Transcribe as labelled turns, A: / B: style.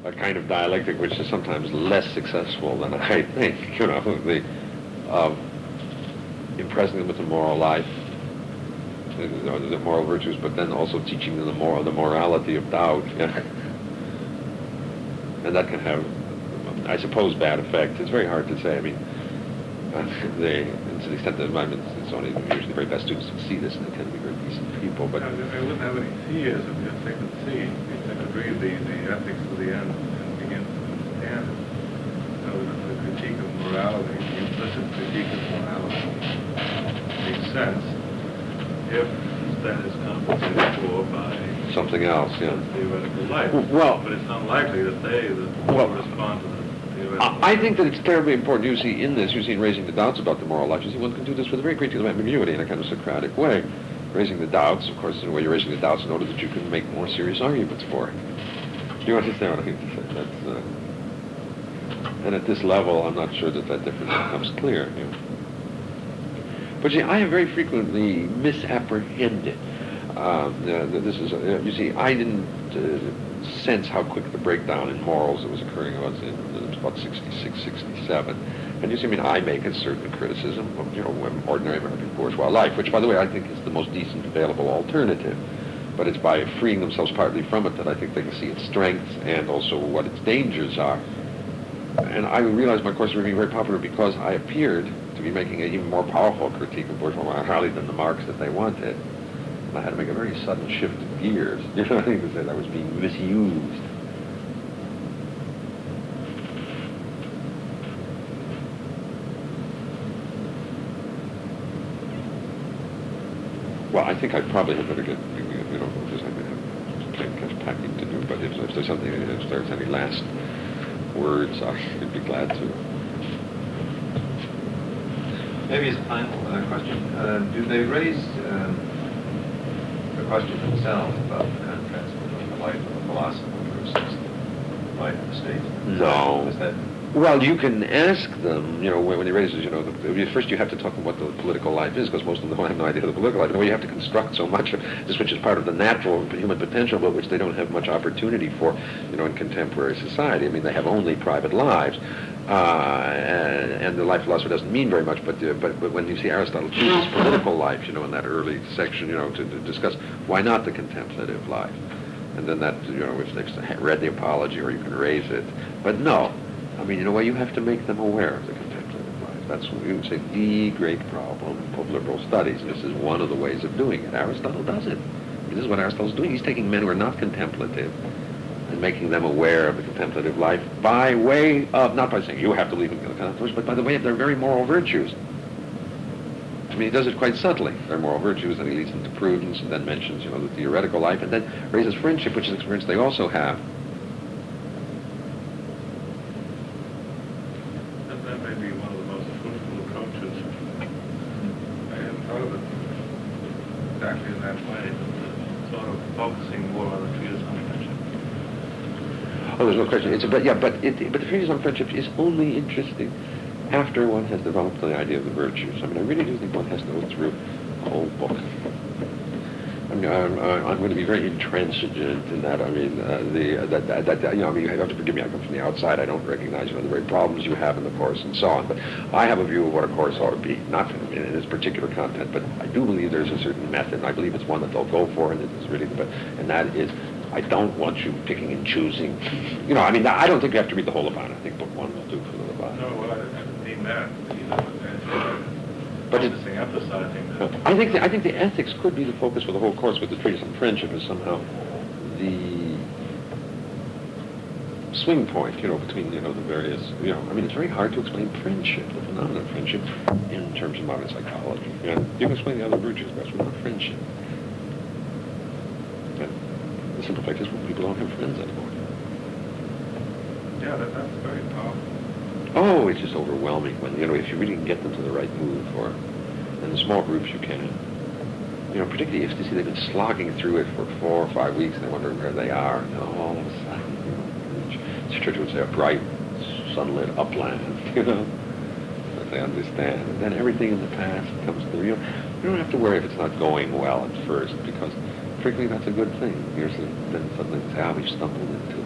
A: a kind of dialectic which is sometimes less successful than I think, of impressing them with the moral life, the moral virtues, but then also teaching them the morality of doubt. And that can have, I suppose, bad effects. It's very hard to say. I mean, and to the extent that it's only usually the very best students who see this, and they tend to be very decent people. But
B: I wouldn't have any fears if they could see, if they could read the ethics to the end and begin to understand it. The critique of morality, the implicit critique of morality, makes sense if that is compensated for by
A: something else,
B: theoretical life.
A: Well,
B: but it's unlikely that they will respond to the theoretical
A: I think that it's terribly important. You see in raising the doubts about the moral life, you see one can do this with a very great deal of ambiguity in a kind of Socratic way. Raising the doubts, of course, in a way you're raising the doubts in order that you can make more serious arguments for it. Do you understand what I mean to say? That's, and at this level, I'm not sure that difference becomes clear. But see, I have very frequently misapprehended. This is, you see, I didn't sense how quick the breakdown in morals that was occurring was about 66, 67. And you see, I mean, I make a certain criticism of, ordinary American bourgeois life, which, by the way, I think is the most decent available alternative. But it's by freeing themselves partly from it that I think they can see its strengths and also what its dangers are. And I realized my course was being very popular because I appeared to be making an even more powerful critique of bourgeois morality than the marks that they wanted. And I had to make a very sudden shift of gears. You know what I mean? To say that I was being misused. Well, I think I probably had better get, because I have plenty of packing to do. But if there's something, if there's any last words, I'd be glad to.
C: Maybe as a final question, do they raise the question themselves about the contrast between the life of a philosopher versus the life of the statesman?
A: No.
C: Is that
A: Well, you can ask them, when he raises, first you have to talk about what the political life is, because most of them have no idea of the political life. And you have to construct so much of this, which is part of the natural human potential, but which they don't have much opportunity for, in contemporary society. I mean, they have only private lives. And the life philosopher doesn't mean very much, but when you see Aristotle chooses political life, in that early section, to discuss why not the contemplative life. And then that, if they've read the Apology, or you can raise it. But no. I mean, you have to make them aware of the contemplative life. That's what you would say the great problem of liberal studies. This is one of the ways of doing it. Aristotle does it. This is what Aristotle's doing. He's taking men who are not contemplative and making them aware of the contemplative life by way of, not by saying you have to leave them contemplative, but by the way of their very moral virtues. I mean, he does it quite subtly. Their moral virtues, and he leads them to prudence, and then mentions, the theoretical life, and then raises friendship, which is an experience they also have.
B: Exactly in that way, sort of focusing more on the treatise on friendship.
A: Oh, there's no question. But the treatise on friendship is only interesting after one has developed the idea of the virtues. I mean, I really do think one has to go through the whole book. I mean, I'm going to be very intransigent in that. I mean, you have to forgive me. I come from the outside. I don't recognize, the very problems you have in the course and so on. But I have a view of what a course ought to be, not in its particular content. But I do believe there's a certain method, and I believe it's one that they'll go for, and it's really, and that is, I don't want you picking and choosing. I don't think you have to read the whole Levant. I think book one will do for the Levant.
B: No, well, I didn't mean that.
A: But
B: emphasizing that.
A: I think the ethics could be the focus for the whole course, but the treatise on friendship is somehow the swing point, between, the various, I mean, it's very hard to explain friendship, the phenomenon of friendship, in terms of modern psychology. You can explain the other virtues, but not friendship. And the simple fact is, people don't have friends anymore.
B: Yeah, that's very powerful.
A: Oh, it's just overwhelming when, if you really can get them to the right mood for it. And in small groups you can. Particularly if you see they've been slogging through it for 4 or 5 weeks and they're wondering where they are. And all of a sudden, Churchill would say, a bright, sunlit upland, that they understand. And then everything in the past comes through. You don't have to worry if it's not going well at first, because frequently that's a good thing. Then suddenly they say, we've stumbled into